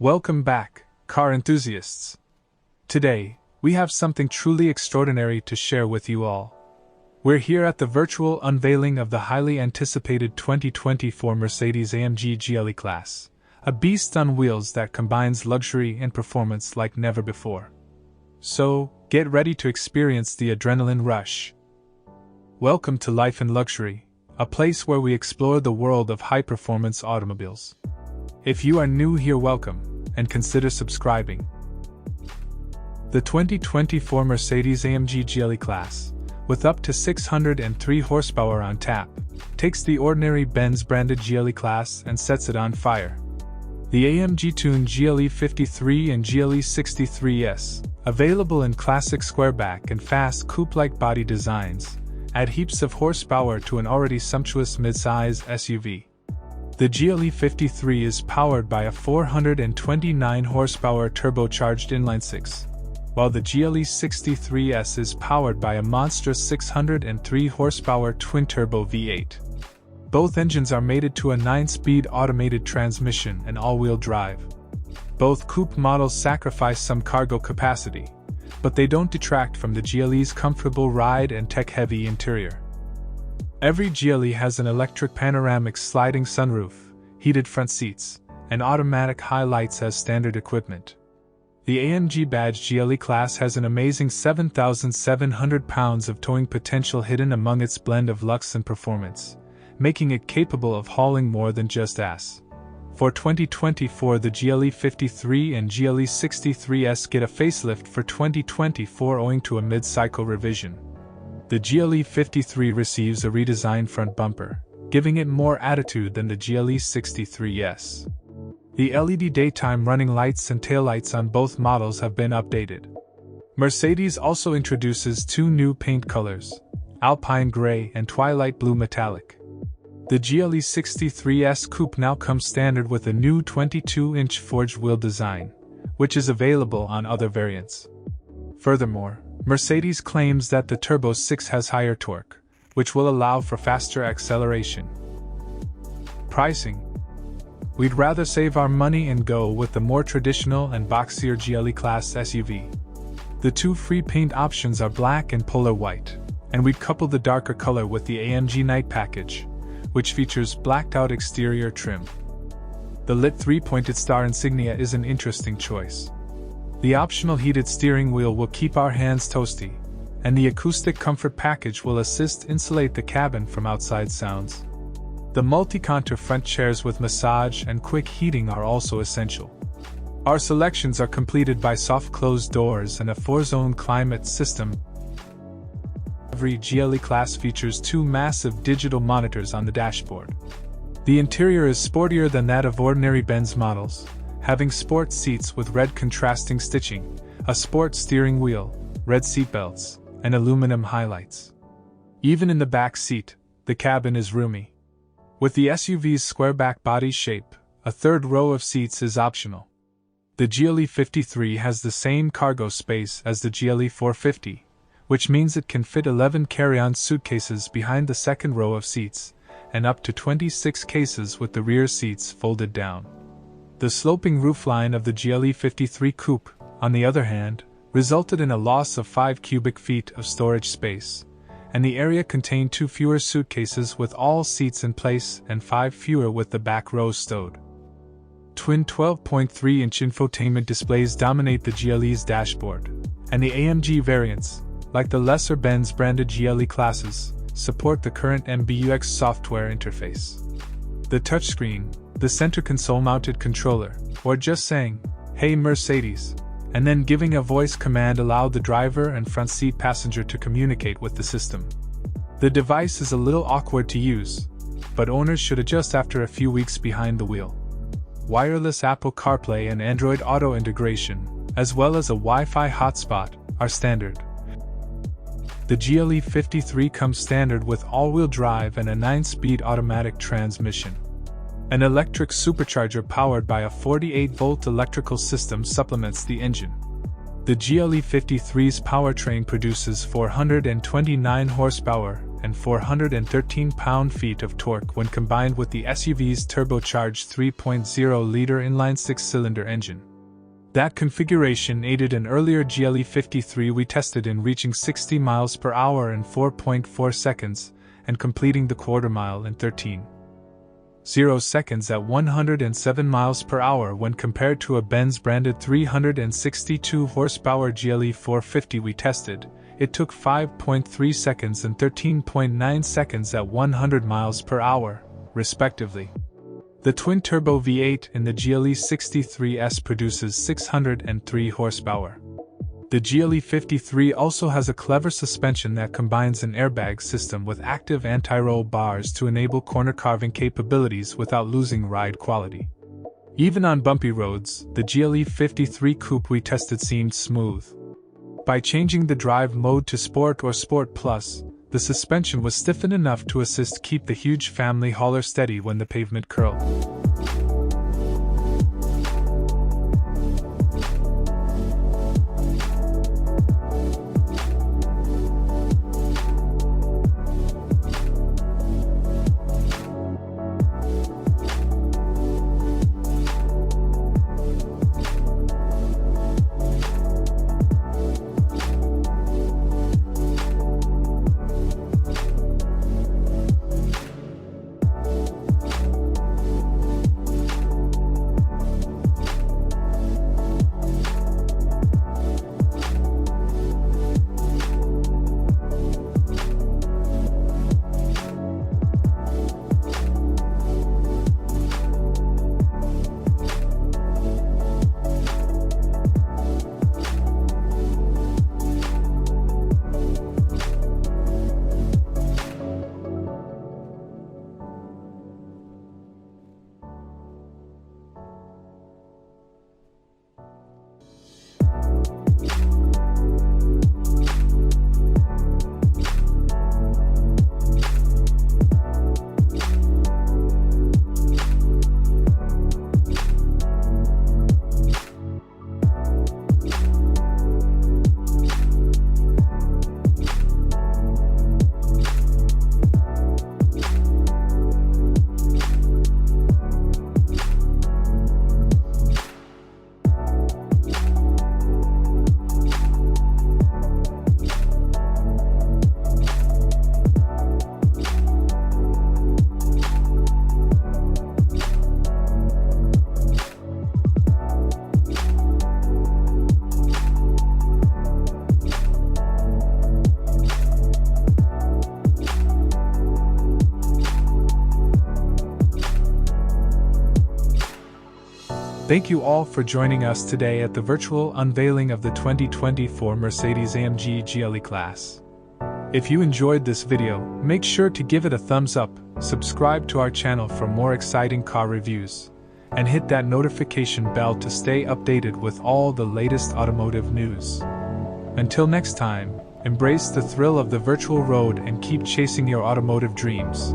Welcome back, car enthusiasts. Today, we have something truly extraordinary to share with you all. We're here at the virtual unveiling of the highly anticipated 2024 Mercedes AMG GLE class, a beast on wheels that combines luxury and performance like never before. So, get ready to experience the adrenaline rush. Welcome to Life in Luxury, a place where we explore the world of high-performance automobiles. If you are new here, welcome, and consider subscribing. The 2024 Mercedes AMG GLE class, with up to 603 horsepower on tap, takes the ordinary Benz-branded GLE class and sets it on fire. The AMG-tuned GLE 53 and GLE 63S, available in classic squareback and fast coupe-like body designs, add heaps of horsepower to an already sumptuous midsize SUV. The GLE 53 is powered by a 429 horsepower turbocharged inline-six, while the GLE 63S is powered by a monstrous 603 horsepower twin-turbo V8. Both engines are mated to a 9-speed automated transmission and all-wheel drive. Both coupe models sacrifice some cargo capacity, but they don't detract from the GLE's comfortable ride and tech-heavy interior. Every GLE has an electric panoramic sliding sunroof, heated front seats, and automatic high lights as standard equipment. The AMG badge GLE class has an amazing 7,700 pounds of towing potential hidden among its blend of luxe and performance, making it capable of hauling more than just ass. For 2024, the GLE 53 and GLE 63S get a facelift for 2024 owing to a mid-cycle revision. The GLE 53 receives a redesigned front bumper, giving it more attitude than the GLE 63S. The LED daytime running lights and taillights on both models have been updated. Mercedes also introduces two new paint colors, Alpine Gray and Twilight Blue Metallic. The GLE 63S Coupe now comes standard with a new 22-inch forged wheel design, which is available on other variants. Furthermore, Mercedes claims that the Turbo 6 has higher torque, which will allow for faster acceleration. Pricing: we'd rather save our money and go with the more traditional and boxier GLE class SUV. The two free paint options are black and polar white, and we'd couple the darker color with the AMG Night package, which features blacked-out exterior trim. The lit three-pointed star insignia is an interesting choice. The optional heated steering wheel will keep our hands toasty, and the acoustic comfort package will assist insulate the cabin from outside sounds. The multi-contour front chairs with massage and quick heating are also essential. Our selections are completed by soft closed doors and a 4-zone climate system. Every GLE class features two massive digital monitors on the dashboard. The interior is sportier than that of ordinary Benz models, having sport seats with red contrasting stitching, a sport steering wheel, red seatbelts, and aluminum highlights. Even in the back seat, the cabin is roomy. With the SUV's square-back body shape, a third row of seats is optional. The GLE 53 has the same cargo space as the GLE 450, which means it can fit 11 carry-on suitcases behind the second row of seats, and up to 26 cases with the rear seats folded down. The sloping roofline of the GLE 53 Coupe, on the other hand, resulted in a loss of 5 cubic feet of storage space, and the area contained 2 fewer suitcases with all seats in place and 5 fewer with the back rows stowed. Twin 12.3-inch infotainment displays dominate the GLE's dashboard, and the AMG variants, like the lesser Benz-branded GLE classes, support the current MBUX software interface. The touchscreen, the center console-mounted controller, or just saying, "Hey Mercedes," and then giving a voice command allowed the driver and front seat passenger to communicate with the system. The device is a little awkward to use, but owners should adjust after a few weeks behind the wheel. Wireless Apple CarPlay and Android Auto integration, as well as a Wi-Fi hotspot, are standard. The GLE 53 comes standard with all-wheel drive and a 9-speed automatic transmission. An electric supercharger powered by a 48-volt electrical system supplements the engine. The GLE 53's powertrain produces 429 horsepower and 413 pound-feet of torque when combined with the SUV's turbocharged 3.0-liter inline six-cylinder engine. That configuration aided an earlier GLE 53 we tested in reaching 60 miles per hour in 4.4 seconds and completing the quarter mile in 13.0 seconds at 107 miles per hour when compared to a Benz-branded 362 horsepower GLE 450 we tested. It took 5.3 seconds and 13.9 seconds at 100 miles per hour, respectively. The twin-turbo V8 in the GLE 63S produces 603 horsepower. The GLE 53 also has a clever suspension that combines an airbag system with active anti-roll bars to enable corner carving capabilities without losing ride quality. Even on bumpy roads, the GLE 53 Coupe we tested seemed smooth. By changing the drive mode to Sport or Sport Plus, the suspension was stiffened enough to assist keep the huge family hauler steady when the pavement curled. Thank you all for joining us today at the virtual unveiling of the 2024 Mercedes AMG GLE class. If you enjoyed this video, make sure to give it a thumbs up, subscribe to our channel for more exciting car reviews, and hit that notification bell to stay updated with all the latest automotive news. Until next time, embrace the thrill of the virtual road and keep chasing your automotive dreams.